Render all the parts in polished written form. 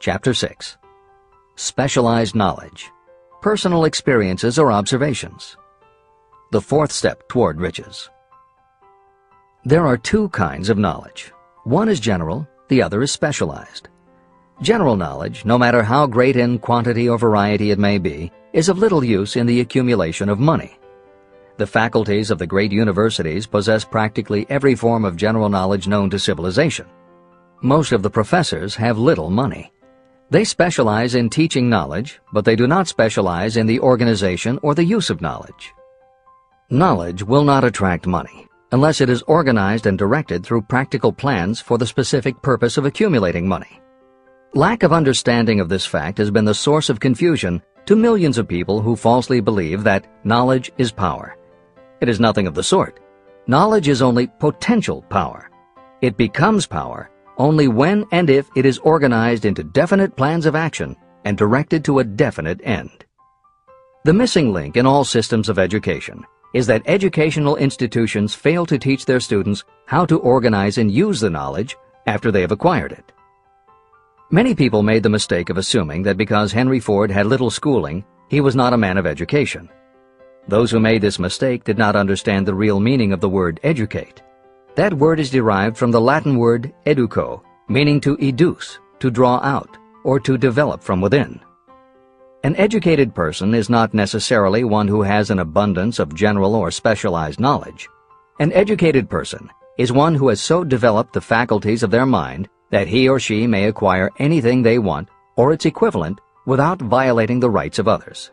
Chapter 6. Specialized knowledge. Personal experiences or observations. The fourth step toward riches. There are two kinds of knowledge. One is general, the other is specialized. General knowledge, no matter how great in quantity or variety it may be, is of little use in the accumulation of money. The faculties of the great universities possess practically every form of general knowledge known to civilization. Most of the professors have little money. They specialize in teaching knowledge, but they do not specialize in the organization or the use of knowledge. Knowledge will not attract money unless it is organized and directed through practical plans for the specific purpose of accumulating money. Lack of understanding of this fact has been the source of confusion to millions of people who falsely believe that knowledge is power. It is nothing of the sort. Knowledge is only potential power. It becomes power only when and if it is organized into definite plans of action and directed to a definite end. The missing link in all systems of education is that educational institutions fail to teach their students how to organize and use the knowledge after they have acquired it. Many people made the mistake of assuming that because Henry Ford had little schooling, he was not a man of education. Those who made this mistake did not understand the real meaning of the word educate. That word is derived from the Latin word educo, meaning to educe, to draw out, or to develop from within. An educated person is not necessarily one who has an abundance of general or specialized knowledge. An educated person is one who has so developed the faculties of their mind that he or she may acquire anything they want or its equivalent without violating the rights of others.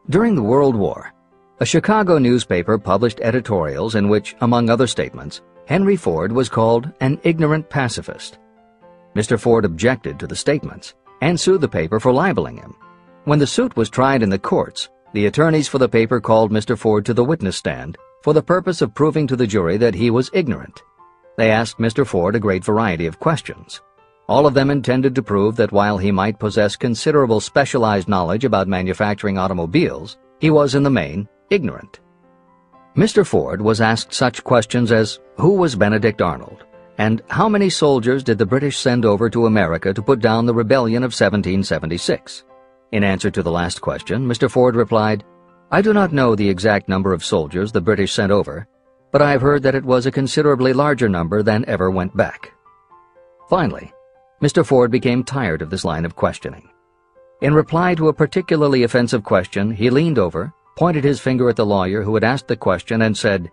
During the World War, a Chicago newspaper published editorials in which, among other statements, Henry Ford was called an ignorant pacifist. Mr. Ford objected to the statements and sued the paper for libeling him. When the suit was tried in the courts, the attorneys for the paper called Mr. Ford to the witness stand for the purpose of proving to the jury that he was ignorant. They asked Mr. Ford a great variety of questions. All of them intended to prove that while he might possess considerable specialized knowledge about manufacturing automobiles, he was in the main ignorant. Mr. Ford was asked such questions as, who was Benedict Arnold? And how many soldiers did the British send over to America to put down the rebellion of 1776? In answer to the last question, Mr. Ford replied, I do not know the exact number of soldiers the British sent over, but I have heard that it was a considerably larger number than ever went back. Finally, Mr. Ford became tired of this line of questioning. In reply to a particularly offensive question, he leaned over, pointed his finger at the lawyer who had asked the question, and said,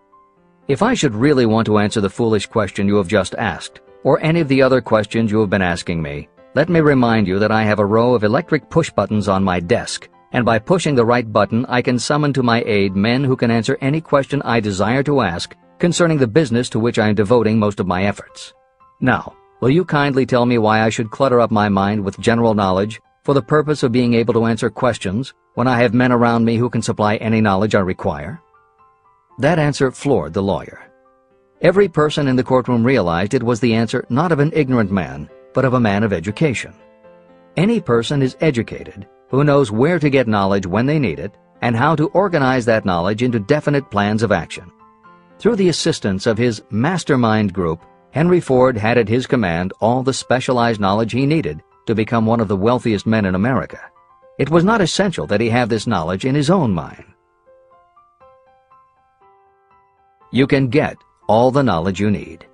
If I should really want to answer the foolish question you have just asked, or any of the other questions you have been asking me, let me remind you that I have a row of electric push buttons on my desk, and by pushing the right button I can summon to my aid men who can answer any question I desire to ask concerning the business to which I am devoting most of my efforts. Now, will you kindly tell me why I should clutter up my mind with general knowledge for the purpose of being able to answer questions when I have men around me who can supply any knowledge I require? That answer floored the lawyer. Every person in the courtroom realized it was the answer not of an ignorant man, but of a man of education. Any person is educated who knows where to get knowledge when they need it and how to organize that knowledge into definite plans of action. Through the assistance of his mastermind group, Henry Ford had at his command all the specialized knowledge he needed to become one of the wealthiest men in America. It was not essential that he have this knowledge in his own mind. You can get all the knowledge you need.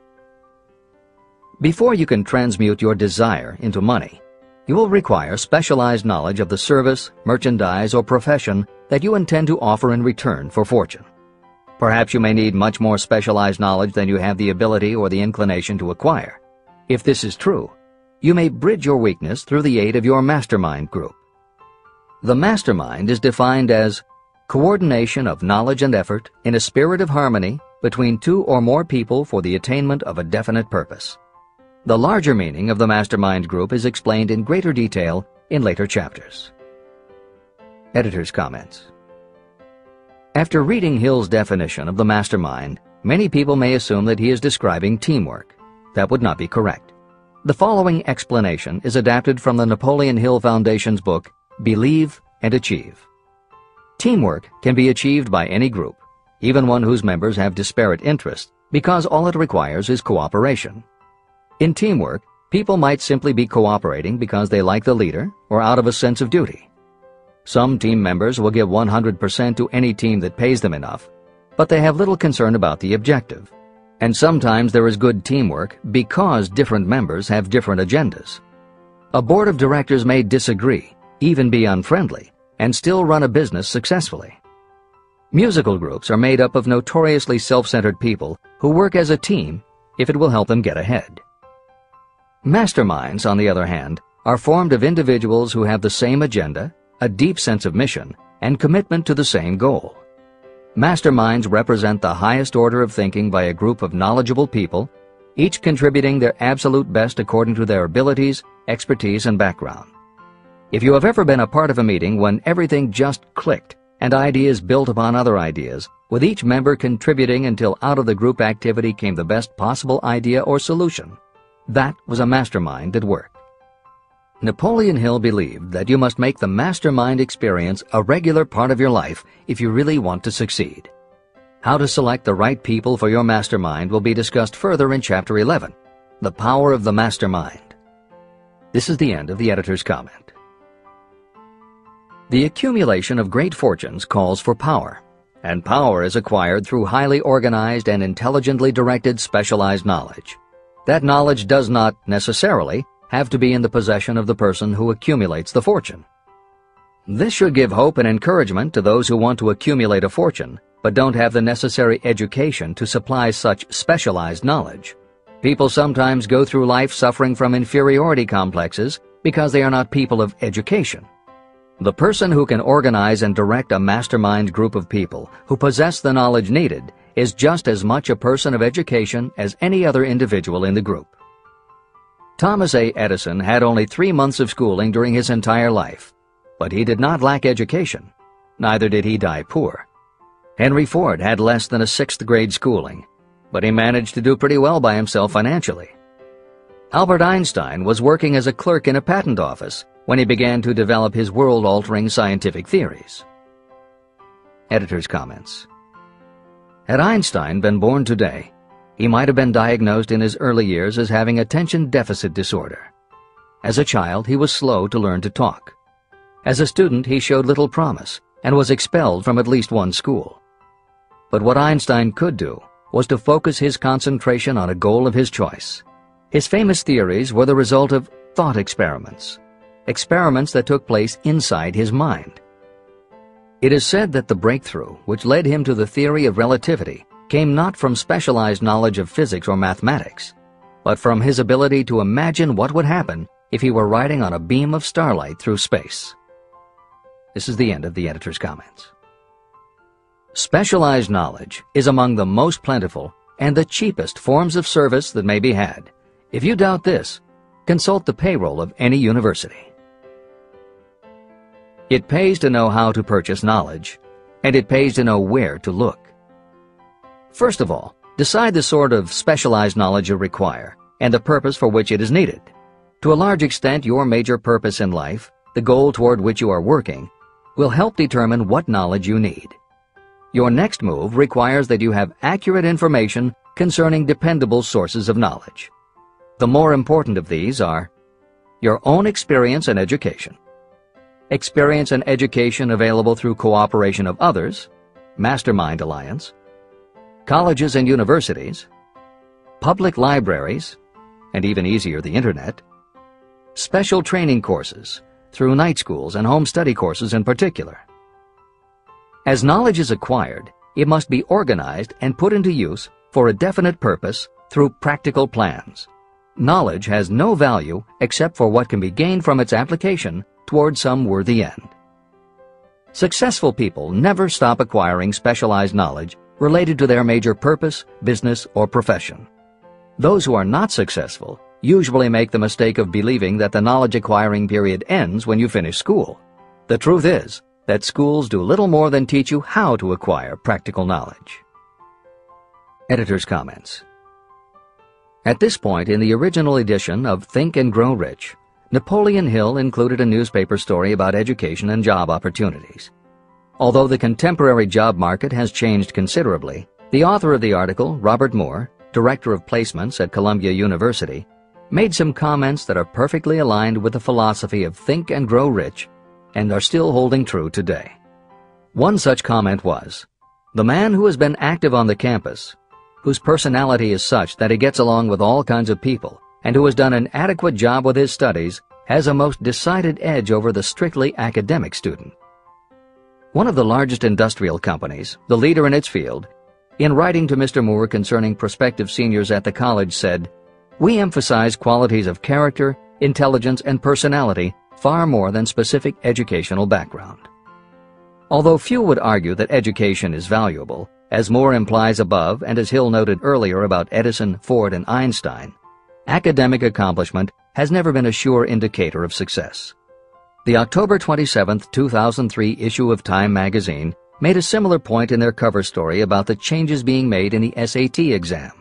Before you can transmute your desire into money, you will require specialized knowledge of the service, merchandise, or profession that you intend to offer in return for fortune. Perhaps you may need much more specialized knowledge than you have the ability or the inclination to acquire. If this is true, you may bridge your weakness through the aid of your mastermind group. The mastermind is defined as coordination of knowledge and effort in a spirit of harmony between two or more people for the attainment of a definite purpose. The larger meaning of the mastermind group is explained in greater detail in later chapters. Editor's comments. After reading Hill's definition of the mastermind, many people may assume that he is describing teamwork. That would not be correct. The following explanation is adapted from the Napoleon Hill Foundation's book, Believe and Achieve. Teamwork can be achieved by any group, even one whose members have disparate interests, because all it requires is cooperation. In teamwork, People might simply be cooperating because they like the leader or out of a sense of duty. Some team members will give 100% to any team that pays them enough, but they have little concern about the objective. And sometimes there is good teamwork because different members have different agendas. A board of directors may disagree, even be unfriendly, and still run a business successfully. Musical groups are made up of notoriously self-centered people who work as a team if it will help them get ahead. Masterminds, on the other hand, are formed of individuals who have the same agenda, a deep sense of mission, and commitment to the same goal. Masterminds represent the highest order of thinking by a group of knowledgeable people, each contributing their absolute best according to their abilities, expertise, and background. If you have ever been a part of a meeting when everything just clicked and ideas built upon other ideas, with each member contributing until out of the group activity came the best possible idea or solution, that was a mastermind at work. Napoleon Hill believed that you must make the mastermind experience a regular part of your life if you really want to succeed. How to select the right people for your mastermind will be discussed further in Chapter 11, The Power of the Mastermind. This is the end of the editor's comment. The accumulation of great fortunes calls for power, and power is acquired through highly organized and intelligently directed specialized knowledge. That knowledge does not necessarily have to be in the possession of the person who accumulates the fortune. This should give hope and encouragement to those who want to accumulate a fortune but don't have the necessary education to supply such specialized knowledge. People sometimes go through life suffering from inferiority complexes because they are not people of education. The person who can organize and direct a mastermind group of people who possess the knowledge needed is just as much a person of education as any other individual in the group. Thomas A. Edison had only 3 months of schooling during his entire life, but he did not lack education. Neither did he die poor. Henry Ford had less than a 6th grade schooling, but he managed to do pretty well by himself financially. Albert Einstein was working as a clerk in a patent office when he began to develop his world-altering scientific theories. Editor's comments. Had Einstein been born today, he might have been diagnosed in his early years as having attention deficit disorder. As a child, he was slow to learn to talk. As a student, he showed little promise and was expelled from at least one school. But what Einstein could do was to focus his concentration on a goal of his choice. His famous theories were the result of thought experiments, experiments that took place inside his mind. It is said that the breakthrough which led him to the theory of relativity came not from specialized knowledge of physics or mathematics, but from his ability to imagine what would happen if he were riding on a beam of starlight through space. This is the end of the editor's comments. Specialized knowledge is among the most plentiful and the cheapest forms of service that may be had. If you doubt this, consult the payroll of any university. It pays to know how to purchase knowledge, and it pays to know where to look. First of all, decide the sort of specialized knowledge you require and the purpose for which it is needed. To a large extent, your major purpose in life, the goal toward which you are working, will help determine what knowledge you need. Your next move requires that you have accurate information concerning dependable sources of knowledge. The more important of these are your own experience and education, experience and education available through cooperation of others, mastermind alliance, colleges and universities, public libraries, and even easier, the internet, special training courses through night schools and home study courses in particular. As knowledge is acquired, it must be organized and put into use for a definite purpose through practical plans. Knowledge has no value except for what can be gained from its application toward some worthy end. Successful people never stop acquiring specialized knowledge related to their major purpose, business, or profession. Those who are not successful usually make the mistake of believing that the knowledge-acquiring period ends when you finish school. The truth is that schools do little more than teach you how to acquire practical knowledge. Editor's comments. At this point in the original edition of Think and Grow Rich, Napoleon Hill included a newspaper story about education and job opportunities. Although the contemporary job market has changed considerably, the author of the article, Robert Moore, Director of Placements at Columbia University, made some comments that are perfectly aligned with the philosophy of Think and Grow Rich and are still holding true today. One such comment was, "The man who has been active on the campus, whose personality is such that he gets along with all kinds of people, and who has done an adequate job with his studies, has a most decided edge over the strictly academic student." One of the largest industrial companies, the leader in its field, in writing to Mr. Moore concerning prospective seniors at the college said, "We emphasize qualities of character, intelligence, and personality far more than specific educational background." Although few would argue that education is valuable, as Moore implies above and as Hill noted earlier about Edison, Ford, and Einstein, academic accomplishment has never been a sure indicator of success. The October 27, 2003 issue of Time magazine made a similar point in their cover story about the changes being made in the SAT exam.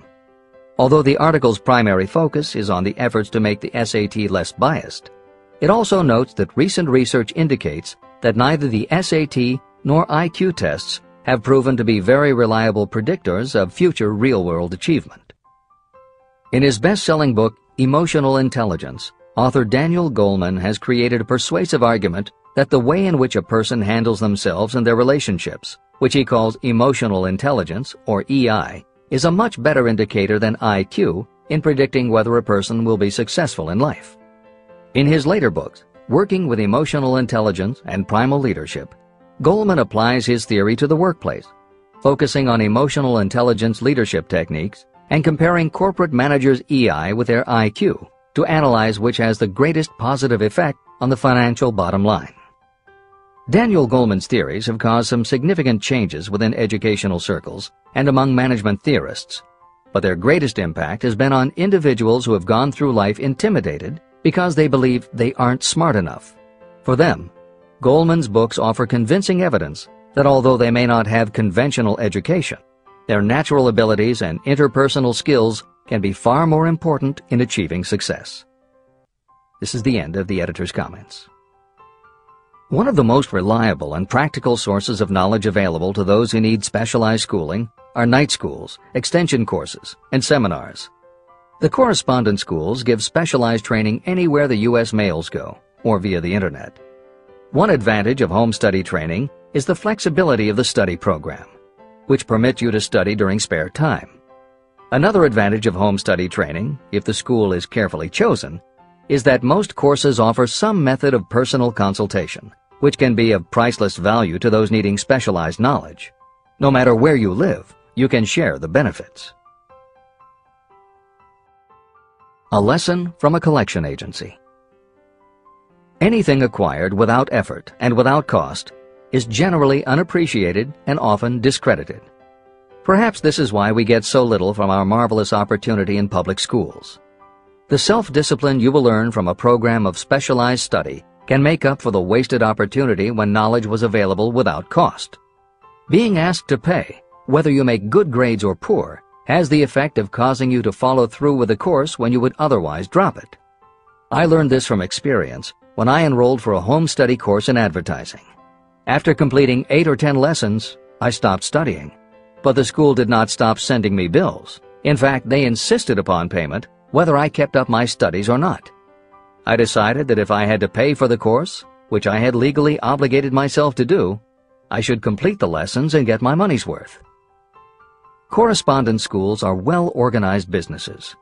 Although the article's primary focus is on the efforts to make the SAT less biased, it also notes that recent research indicates that neither the SAT nor IQ tests have proven to be very reliable predictors of future real-world achievement. In his best-selling book, Emotional Intelligence, author Daniel Goleman has created a persuasive argument that the way in which a person handles themselves and their relationships, which he calls emotional intelligence, or EI, is a much better indicator than IQ in predicting whether a person will be successful in life. In his later books, Working with Emotional Intelligence and Primal Leadership, Goleman applies his theory to the workplace, focusing on emotional intelligence leadership techniques and comparing corporate managers' EI with their IQ to analyze which has the greatest positive effect on the financial bottom line. Daniel Goleman's theories have caused some significant changes within educational circles and among management theorists, but their greatest impact has been on individuals who have gone through life intimidated because they believe they aren't smart enough. For them, Goleman's books offer convincing evidence that although they may not have conventional education, their natural abilities and interpersonal skills can be far more important in achieving success. This is the end of the editor's comments. One of the most reliable and practical sources of knowledge available to those who need specialized schooling are night schools, extension courses, and seminars. The correspondence schools give specialized training anywhere the U.S. mails go, or via the Internet. One advantage of home study training is the flexibility of the study program, which permits you to study during spare time. Another advantage of home study training, if the school is carefully chosen, is that most courses offer some method of personal consultation, which can be of priceless value to those needing specialized knowledge. No matter where you live, you can share the benefits. A lesson from a collection agency. Anything acquired without effort and without cost is generally unappreciated and often discredited. Perhaps this is why we get so little from our marvelous opportunity in public schools. The self-discipline you will learn from a program of specialized study can make up for the wasted opportunity when knowledge was available without cost. Being asked to pay, whether you make good grades or poor, has the effect of causing you to follow through with the course when you would otherwise drop it. I learned this from experience when I enrolled for a home study course in advertising. After completing 8 or 10 lessons, I stopped studying. But the school did not stop sending me bills. In fact, they insisted upon payment whether I kept up my studies or not. I decided that if I had to pay for the course, which I had legally obligated myself to do, I should complete the lessons and get my money's worth. Correspondence schools are well-organized businesses.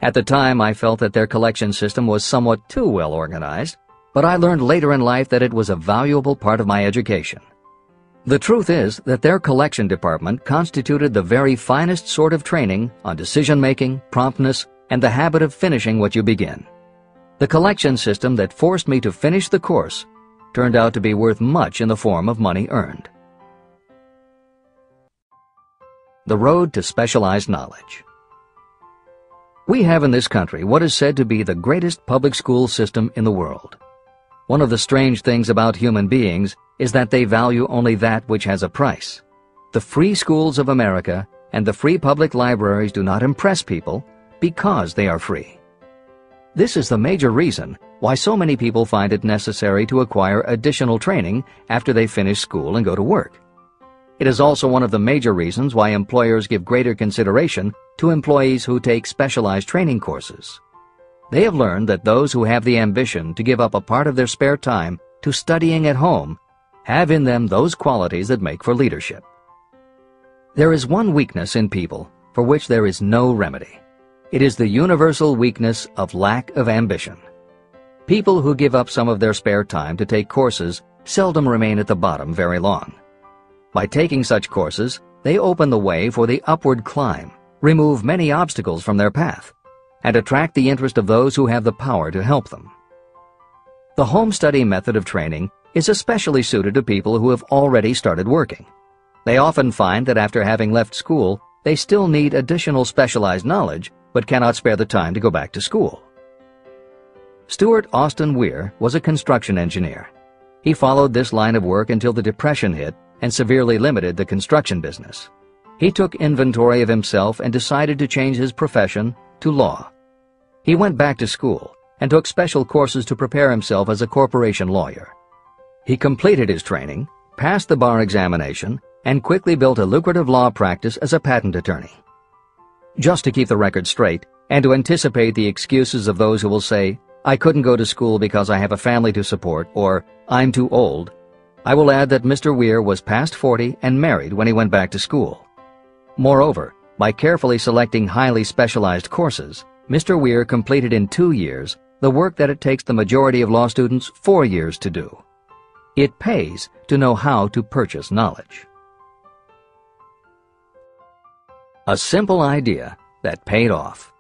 At the time, I felt that their collection system was somewhat too well-organized, but I learned later in life that it was a valuable part of my education. The truth is that their collection department constituted the very finest sort of training on decision-making, promptness, and the habit of finishing what you begin. The collection system that forced me to finish the course turned out to be worth much in the form of money earned. The road to specialized knowledge. We have in this country what is said to be the greatest public school system in the world. One of the strange things about human beings is that they value only that which has a price. The free schools of America and the free public libraries do not impress people because they are free. This is the major reason why so many people find it necessary to acquire additional training after they finish school and go to work. It is also one of the major reasons why employers give greater consideration to employees who take specialized training courses. They have learned that those who have the ambition to give up a part of their spare time to studying at home have in them those qualities that make for leadership. There is one weakness in people for which there is no remedy. It is the universal weakness of lack of ambition. People who give up some of their spare time to take courses seldom remain at the bottom very long. By taking such courses, they open the way for the upward climb, remove many obstacles from their path, and attract the interest of those who have the power to help them. The home study method of training is especially suited to people who have already started working. They often find that after having left school, they still need additional specialized knowledge but cannot spare the time to go back to school. Stuart Austin Weir was a construction engineer. He followed this line of work until the Depression hit and severely limited the construction business. He took inventory of himself and decided to change his profession to law. He went back to school and took special courses to prepare himself as a corporation lawyer. He completed his training, passed the bar examination, and quickly built a lucrative law practice as a patent attorney. Just to keep the record straight, and to anticipate the excuses of those who will say, "I couldn't go to school because I have a family to support," or "I'm too old," I will add that Mr. Weir was past 40 and married when he went back to school. Moreover, by carefully selecting highly specialized courses, Mr. Weir completed in 2 years the work that it takes the majority of law students 4 years to do. It pays to know how to purchase knowledge. A simple idea that paid off.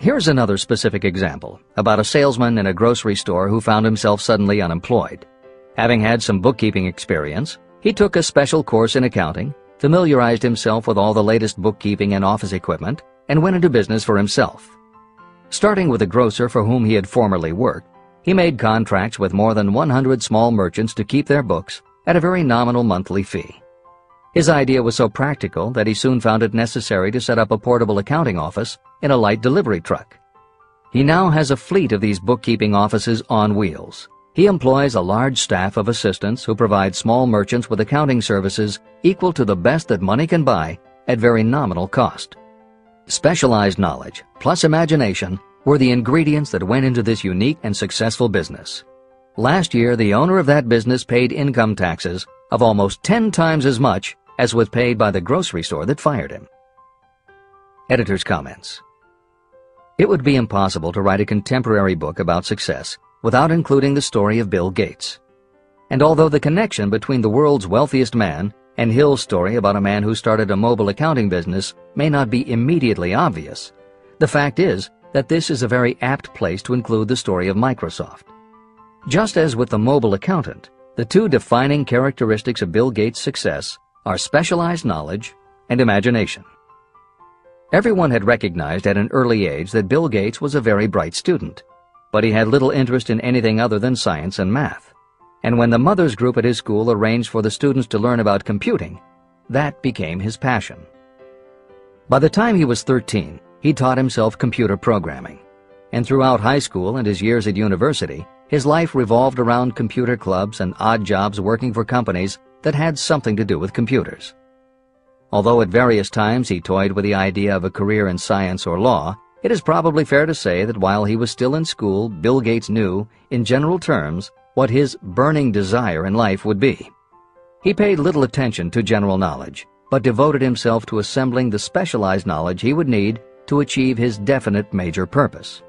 Here's another specific example about a salesman in a grocery store who found himself suddenly unemployed. Having had some bookkeeping experience, he took a special course in accounting, familiarized himself with all the latest bookkeeping and office equipment, and went into business for himself. Starting with a grocer for whom he had formerly worked, he made contracts with more than 100 small merchants to keep their books at a very nominal monthly fee. His idea was so practical that he soon found it necessary to set up a portable accounting office in a light delivery truck. He now has a fleet of these bookkeeping offices on wheels. He employs a large staff of assistants who provide small merchants with accounting services equal to the best that money can buy at very nominal cost. Specialized knowledge plus imagination were the ingredients that went into this unique and successful business. Last year, the owner of that business paid income taxes of almost 10 times as much as was paid by the grocery store that fired him. Editor's comments. It would be impossible to write a contemporary book about success without including the story of Bill Gates. And although the connection between the world's wealthiest man and Hill's story about a man who started a mobile accounting business may not be immediately obvious, the fact is that this is a very apt place to include the story of Microsoft. Just as with the mobile accountant, the two defining characteristics of Bill Gates' success are specialized knowledge and imagination. Everyone had recognized at an early age that Bill Gates was a very bright student, but he had little interest in anything other than science and math. And when the mothers group at his school arranged for the students to learn about computing, that became his passion. By the time he was 13, he taught himself computer programming. And throughout high school and his years at university, his life revolved around computer clubs and odd jobs working for companies that had something to do with computers. Although at various times he toyed with the idea of a career in science or law, it is probably fair to say that while he was still in school, Bill Gates knew, in general terms, what his burning desire in life would be. He paid little attention to general knowledge, but devoted himself to assembling the specialized knowledge he would need to achieve his definite major purpose.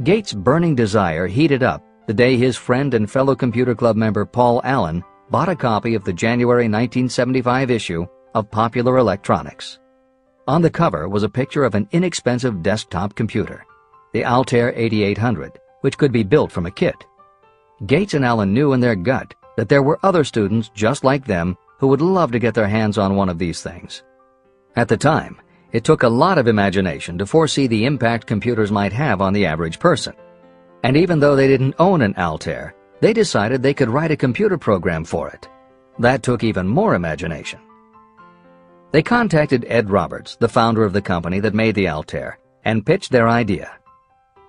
Gates' burning desire heated up the day his friend and fellow computer club member Paul Allen bought a copy of the January 1975 issue of Popular Electronics. On the cover was a picture of an inexpensive desktop computer, the Altair 8800, which could be built from a kit. Gates and Allen knew in their gut that there were other students just like them who would love to get their hands on one of these things. At the time, it took a lot of imagination to foresee the impact computers might have on the average person. And even though they didn't own an Altair, they decided they could write a computer program for it. That took even more imagination. They contacted Ed Roberts, the founder of the company that made the Altair, and pitched their idea.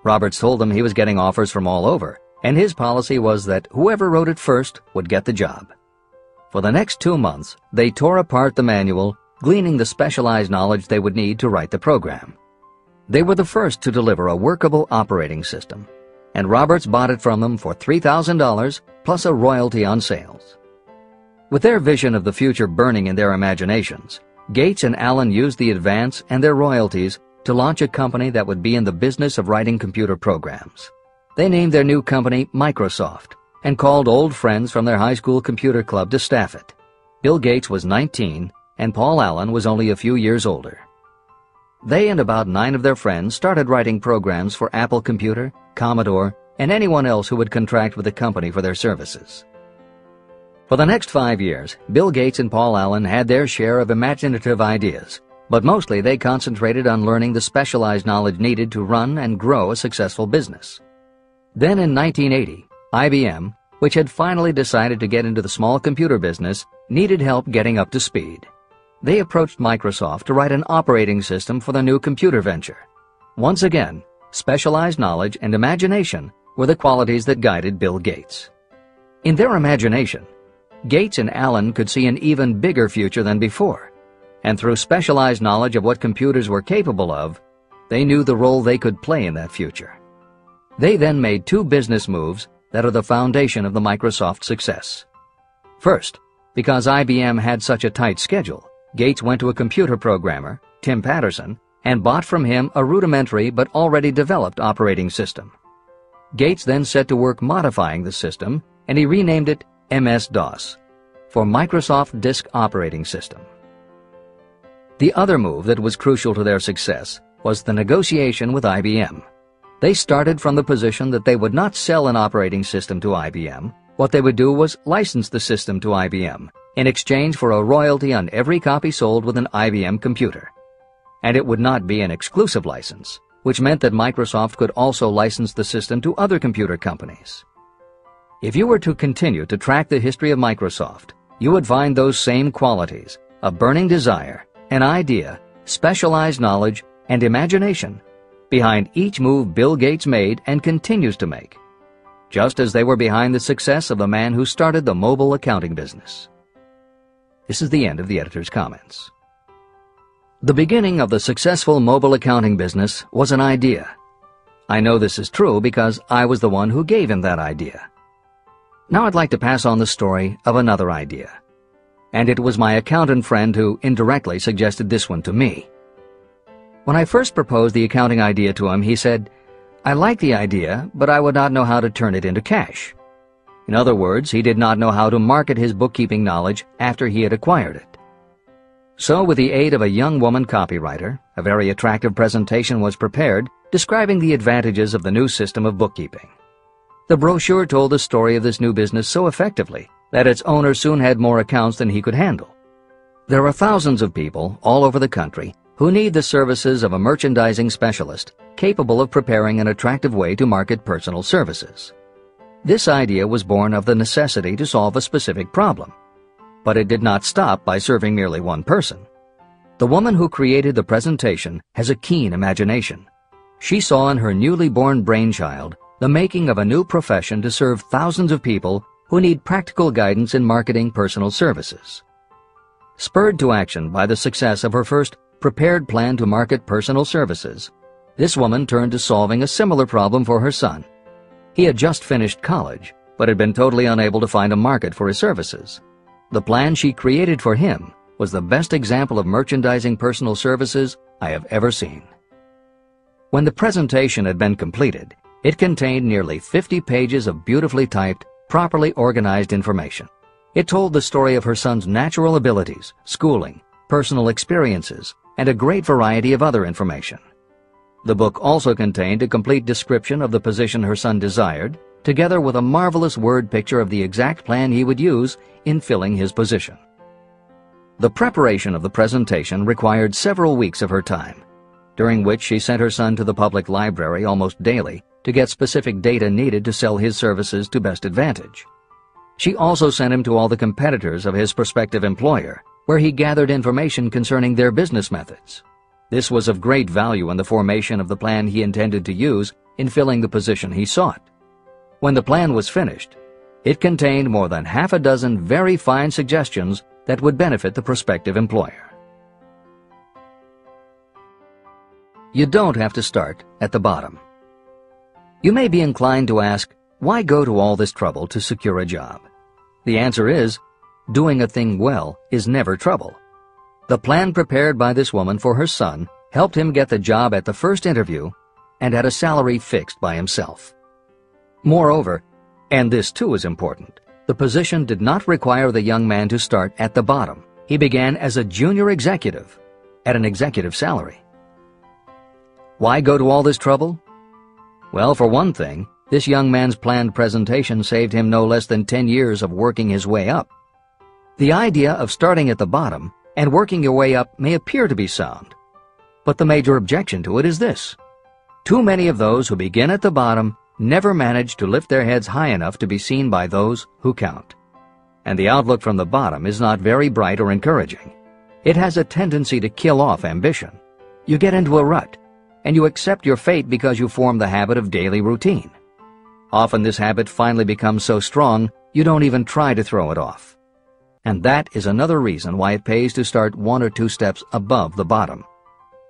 Roberts told them he was getting offers from all over, and his policy was that whoever wrote it first would get the job. For the next 2 months, they tore apart the manual, gleaning the specialized knowledge they would need to write the program. They were the first to deliver a workable operating system, and Roberts bought it from them for $3,000 plus a royalty on sales. With their vision of the future burning in their imaginations, Gates and Allen used the advance and their royalties to launch a company that would be in the business of writing computer programs. They named their new company Microsoft and called old friends from their high school computer club to staff it. Bill Gates was 19 and Paul Allen was only a few years older. They and about 9 of their friends started writing programs for Apple Computer, Commodore, and anyone else who would contract with the company for their services. For the next 5 years, Bill Gates and Paul Allen had their share of imaginative ideas, but mostly they concentrated on learning the specialized knowledge needed to run and grow a successful business. Then in 1980, IBM, which had finally decided to get into the small computer business, needed help getting up to speed. They approached Microsoft to write an operating system for the new computer venture. Once again, specialized knowledge and imagination were the qualities that guided Bill Gates. In their imagination, Gates and Allen could see an even bigger future than before, and through specialized knowledge of what computers were capable of, they knew the role they could play in that future. They then made 2 business moves that are the foundation of the Microsoft success. First, because IBM had such a tight schedule, Gates went to a computer programmer, Tim Patterson, and bought from him a rudimentary but already developed operating system. Gates then set to work modifying the system, and he renamed it MS-DOS, for Microsoft Disk Operating System. The other move that was crucial to their success was the negotiation with IBM. They started from the position that they would not sell an operating system to IBM. What they would do was license the system to IBM in exchange for a royalty on every copy sold with an IBM computer. And it would not be an exclusive license, which meant that Microsoft could also license the system to other computer companies. If you were to continue to track the history of Microsoft, you would find those same qualities: a burning desire, an idea, specialized knowledge, and imagination behind each move Bill Gates made and continues to make, just as they were behind the success of the man who started the mobile accounting business. This is the end of the editor's comments. The beginning of the successful mobile accounting business was an idea. I know this is true because I was the one who gave him that idea. Now I'd like to pass on the story of another idea. And it was my accountant friend who indirectly suggested this one to me. When I first proposed the accounting idea to him, he said, "I like the idea, but I would not know how to turn it into cash." In other words, he did not know how to market his bookkeeping knowledge after he had acquired it. So with the aid of a young woman copywriter, a very attractive presentation was prepared describing the advantages of the new system of bookkeeping. The brochure told the story of this new business so effectively that its owner soon had more accounts than he could handle. There are thousands of people all over the country who need the services of a merchandising specialist capable of preparing an attractive way to market personal services. This idea was born of the necessity to solve a specific problem. But it did not stop by serving merely one person. The woman who created the presentation has a keen imagination. She saw in her newly born brainchild the making of a new profession to serve thousands of people who need practical guidance in marketing personal services. Spurred to action by the success of her first prepared plan to market personal services, this woman turned to solving a similar problem for her son. He had just finished college, but had been totally unable to find a market for his services. The plan she created for him was the best example of merchandising personal services I have ever seen. When the presentation had been completed, it contained nearly 50 pages of beautifully typed, properly organized information. It told the story of her son's natural abilities, schooling, personal experiences, and a great variety of other information. The book also contained a complete description of the position her son desired, together with a marvelous word picture of the exact plan he would use in filling his position. The preparation of the presentation required several weeks of her time, during which she sent her son to the public library almost daily to get specific data needed to sell his services to best advantage. She also sent him to all the competitors of his prospective employer, where he gathered information concerning their business methods. This was of great value in the formation of the plan he intended to use in filling the position he sought. When the plan was finished, it contained more than half a dozen very fine suggestions that would benefit the prospective employer. You don't have to start at the bottom. You may be inclined to ask, why go to all this trouble to secure a job? The answer is, doing a thing well is never trouble. The plan prepared by this woman for her son helped him get the job at the first interview and at a salary fixed by himself. Moreover, and this too is important, the position did not require the young man to start at the bottom. He began as a junior executive at an executive salary. Why go to all this trouble? Well, for one thing, this young man's planned presentation saved him no less than 10 years of working his way up. The idea of starting at the bottom and working your way up may appear to be sound, but the major objection to it is this. Too many of those who begin at the bottom never manage to lift their heads high enough to be seen by those who count. And the outlook from the bottom is not very bright or encouraging. It has a tendency to kill off ambition. You get into a rut, and you accept your fate because you form the habit of daily routine. Often this habit finally becomes so strong you don't even try to throw it off. And that is another reason why it pays to start 1 or 2 steps above the bottom.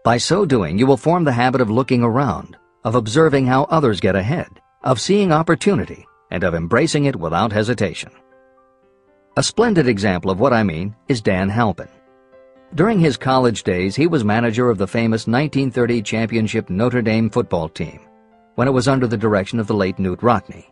By so doing, you will form the habit of looking around, of observing how others get ahead, of seeing opportunity, and of embracing it without hesitation. A splendid example of what I mean is Dan Halpin. During his college days, he was manager of the famous 1930 championship Notre Dame football team, when it was under the direction of the late Knute Rockne.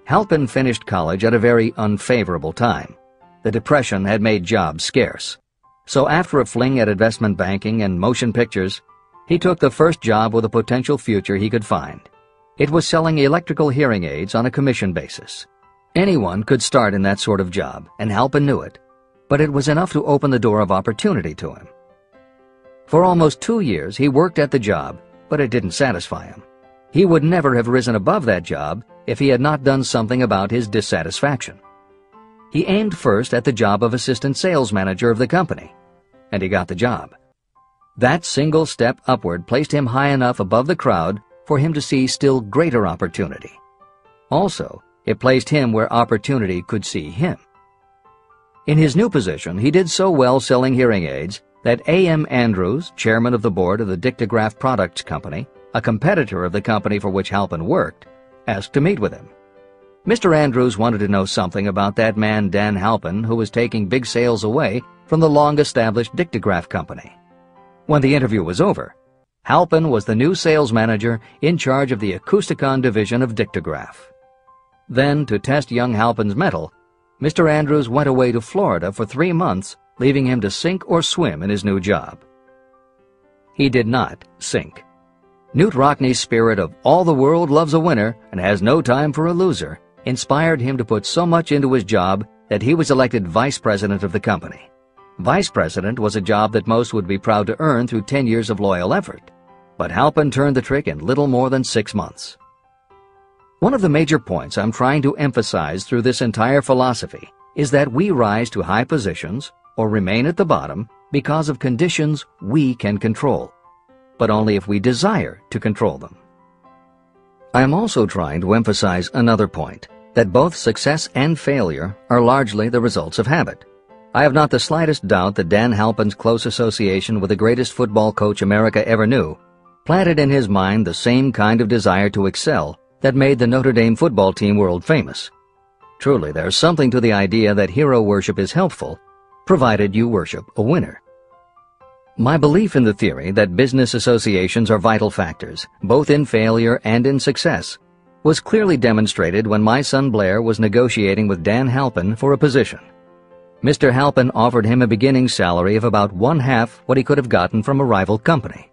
Halpin finished college at a very unfavorable time. The Depression had made jobs scarce. So after a fling at investment banking and motion pictures, he took the first job with a potential future he could find. It was selling electrical hearing aids on a commission basis. Anyone could start in that sort of job, and Halpin knew it, but it was enough to open the door of opportunity to him. For almost 2 years he worked at the job, but it didn't satisfy him. He would never have risen above that job if he had not done something about his dissatisfaction. He aimed first at the job of assistant sales manager of the company, and he got the job. That single step upward placed him high enough above the crowd for him to see still greater opportunity. Also, it placed him where opportunity could see him. In his new position, he did so well selling hearing aids that A.M. Andrews, chairman of the board of the Dictograph Products Company, a competitor of the company for which Halpin worked, asked to meet with him. Mr. Andrews wanted to know something about that man Dan Halpin, who was taking big sales away from the long-established Dictograph Company. When the interview was over, Halpin was the new sales manager in charge of the Acousticon division of Dictograph. Then, to test young Halpin's mettle, Mr. Andrews went away to Florida for 3 months, leaving him to sink or swim in his new job. He did not sink. Knute Rockne's spirit of all the world loves a winner and has no time for a loser inspired him to put so much into his job that he was elected vice president of the company. Vice president was a job that most would be proud to earn through 10 years of loyal effort, but Halpin turned the trick in little more than 6 months. One of the major points I'm trying to emphasize through this entire philosophy is that we rise to high positions or remain at the bottom because of conditions we can control, but only if we desire to control them. I am also trying to emphasize another point, that both success and failure are largely the results of habit. I have not the slightest doubt that Dan Halpin's close association with the greatest football coach America ever knew planted in his mind the same kind of desire to excel that made the Notre Dame football team world famous. Truly, there's something to the idea that hero worship is helpful, provided you worship a winner. My belief in the theory that business associations are vital factors, both in failure and in success, was clearly demonstrated when my son Blair was negotiating with Dan Halpin for a position. Mr. Halpin offered him a beginning salary of about 1/2 what he could have gotten from a rival company.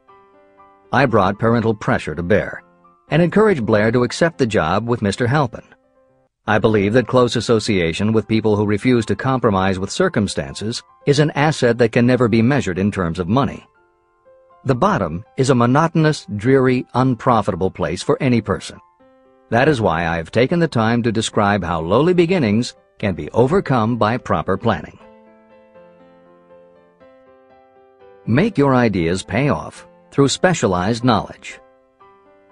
I brought parental pressure to bear and encouraged Blair to accept the job with Mr. Halpin. I believe that close association with people who refuse to compromise with circumstances is an asset that can never be measured in terms of money. The bottom is a monotonous, dreary, unprofitable place for any person. That is why I have taken the time to describe how lowly beginnings can be overcome by proper planning. Make your ideas pay off through specialized knowledge.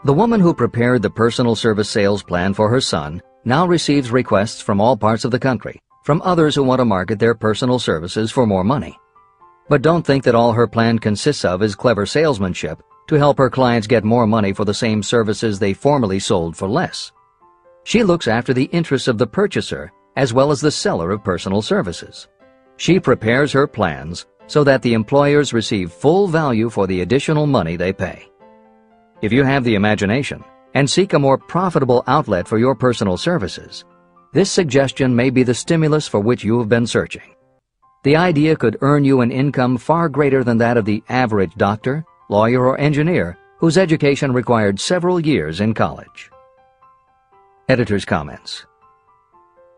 The woman who prepared the personal service sales plan for her son now receives requests from all parts of the country, from others who want to market their personal services for more money. But don't think that all her plan consists of is clever salesmanship to help her clients get more money for the same services they formerly sold for less. She looks after the interests of the purchaser as well as the seller of personal services. She prepares her plans so that the employers receive full value for the additional money they pay. If you have the imagination and seek a more profitable outlet for your personal services, this suggestion may be the stimulus for which you have been searching. The idea could earn you an income far greater than that of the average doctor, lawyer, or engineer whose education required several years in college. Editor's comments.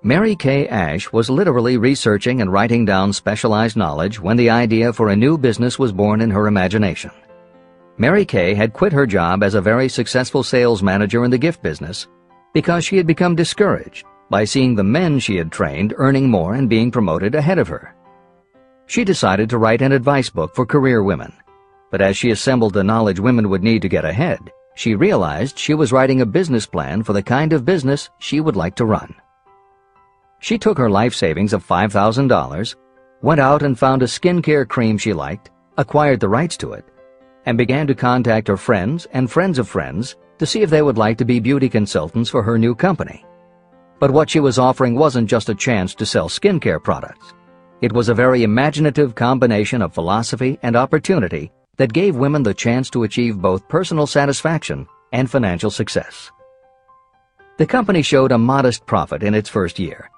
Mary Kay Ash was literally researching and writing down specialized knowledge when the idea for a new business was born in her imagination. Mary Kay had quit her job as a very successful sales manager in the gift business because she had become discouraged by seeing the men she had trained earning more and being promoted ahead of her. She decided to write an advice book for career women, but as she assembled the knowledge women would need to get ahead, she realized she was writing a business plan for the kind of business she would like to run. She took her life savings of $5,000, went out and found a skincare cream she liked, acquired the rights to it, and began to contact her friends and friends of friends to see if they would like to be beauty consultants for her new company. But what she was offering wasn't just a chance to sell skincare products. It was a very imaginative combination of philosophy and opportunity that gave women the chance to achieve both personal satisfaction and financial success. The company showed a modest profit in its first year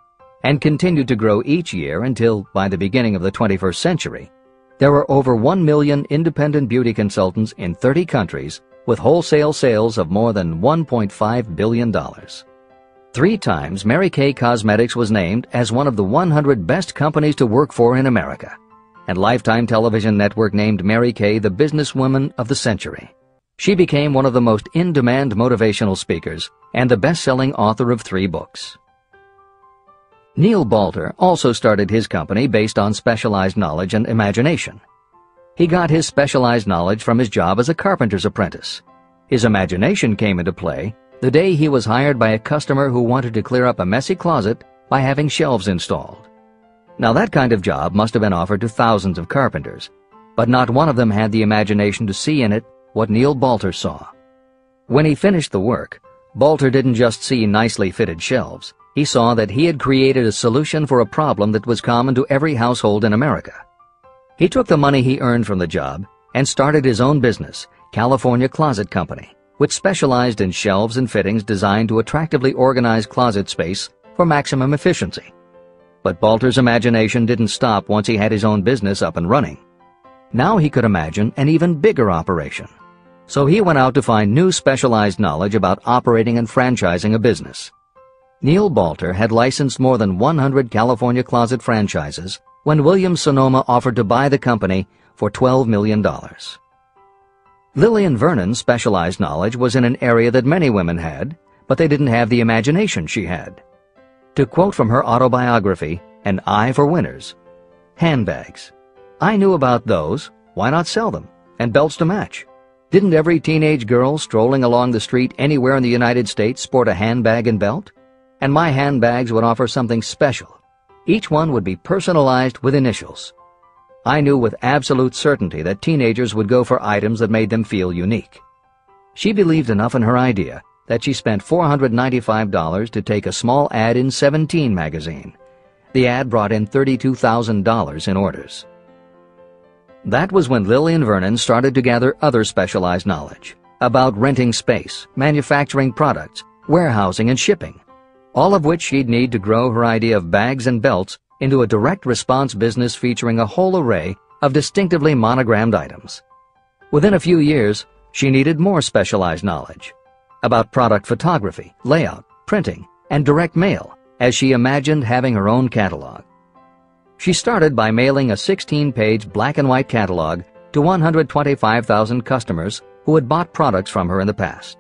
and continued to grow each year until, by the beginning of the 21st century, there were over 1 million independent beauty consultants in 30 countries with wholesale sales of more than $1.5 billion. 3 times Mary Kay Cosmetics was named as one of the 100 best companies to work for in America, and Lifetime Television Network named Mary Kay the businesswoman of the century. She became one of the most in-demand motivational speakers and the best-selling author of 3 books. Neil Balter also started his company based on specialized knowledge and imagination. He got his specialized knowledge from his job as a carpenter's apprentice. His imagination came into play the day he was hired by a customer who wanted to clear up a messy closet by having shelves installed. Now that kind of job must have been offered to thousands of carpenters, but not one of them had the imagination to see in it what Neil Balter saw. When he finished the work, Balter didn't just see nicely fitted shelves. He saw that he had created a solution for a problem that was common to every household in America. He took the money he earned from the job and started his own business, California Closet Company, which specialized in shelves and fittings designed to attractively organize closet space for maximum efficiency. But Balter's imagination didn't stop once he had his own business up and running. Now he could imagine an even bigger operation. So he went out to find new specialized knowledge about operating and franchising a business. Neil Balter had licensed more than 100 California Closet franchises when Williams-Sonoma offered to buy the company for $12 million. Lillian Vernon's specialized knowledge was in an area that many women had, but they didn't have the imagination she had. To quote from her autobiography, An Eye for Winners, "Handbags. I knew about those, why not sell them? And belts to match. Didn't every teenage girl strolling along the street anywhere in the United States sport a handbag and belt? And my handbags would offer something special. Each one would be personalized with initials. I knew with absolute certainty that teenagers would go for items that made them feel unique." She believed enough in her idea that she spent $495 to take a small ad in 17 magazine. The ad brought in $32,000 in orders. That was when Lillian Vernon started to gather other specialized knowledge about renting space, manufacturing products, warehousing, and shipping, all of which she'd need to grow her idea of bags and belts into a direct response business featuring a whole array of distinctively monogrammed items. Within a few years, she needed more specialized knowledge about product photography, layout, printing, and direct mail, as she imagined having her own catalog. She started by mailing a 16-page black and white catalog to 125,000 customers who had bought products from her in the past.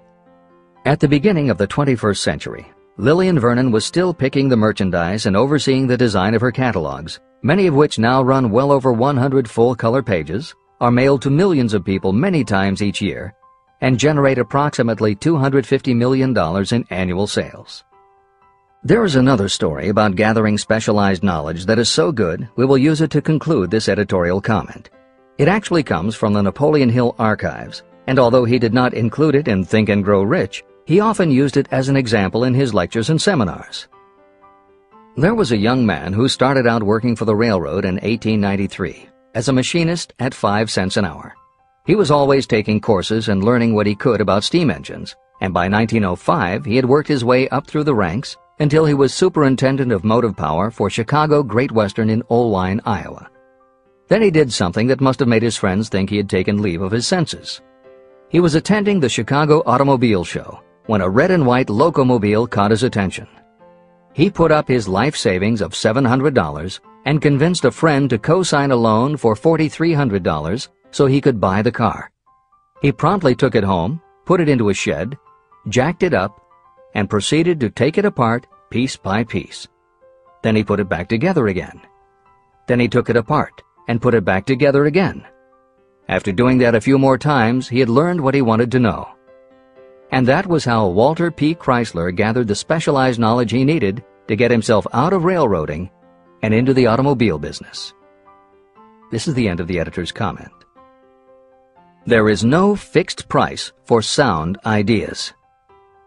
At the beginning of the 21st century, Lillian Vernon was still picking the merchandise and overseeing the design of her catalogs, many of which now run well over 100 full-color pages, are mailed to millions of people many times each year, and generate approximately $250 million in annual sales. There is another story about gathering specialized knowledge that is so good we will use it to conclude this editorial comment. It actually comes from the Napoleon Hill archives and although he did not include it in Think and Grow Rich, he often used it as an example in his lectures and seminars. There was a young man who started out working for the railroad in 1893 as a machinist at 5 cents an hour. He was always taking courses and learning what he could about steam engines, and by 1905 he had worked his way up through the ranks until he was superintendent of motive power for Chicago Great Western in Olwine, Iowa. Then he did something that must have made his friends think he had taken leave of his senses. He was attending the Chicago Automobile Show when a red and white locomobile caught his attention. He put up his life savings of $700 and convinced a friend to co-sign a loan for $4,300 so he could buy the car. He promptly took it home, put it into a shed, jacked it up, and proceeded to take it apart piece by piece. Then he put it back together again. Then he took it apart and put it back together again. After doing that a few more times, he had learned what he wanted to know. And that was how Walter P. Chrysler gathered the specialized knowledge he needed to get himself out of railroading and into the automobile business. This is the end of the editor's comment. There is no fixed price for sound ideas.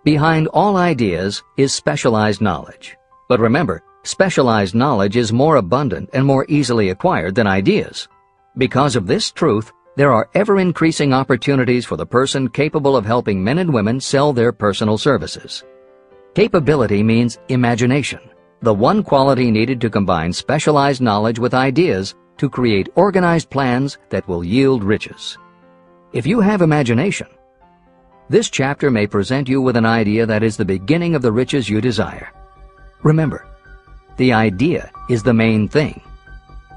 Behind all ideas is specialized knowledge. But remember, specialized knowledge is more abundant and more easily acquired than ideas. Because of this truth, there are ever-increasing opportunities for the person capable of helping men and women sell their personal services. Capability means imagination, the one quality needed to combine specialized knowledge with ideas to create organized plans that will yield riches. If you have imagination, this chapter may present you with an idea that is the beginning of the riches you desire. Remember, the idea is the main thing.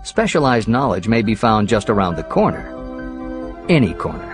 Specialized knowledge may be found just around the corner. Any corner.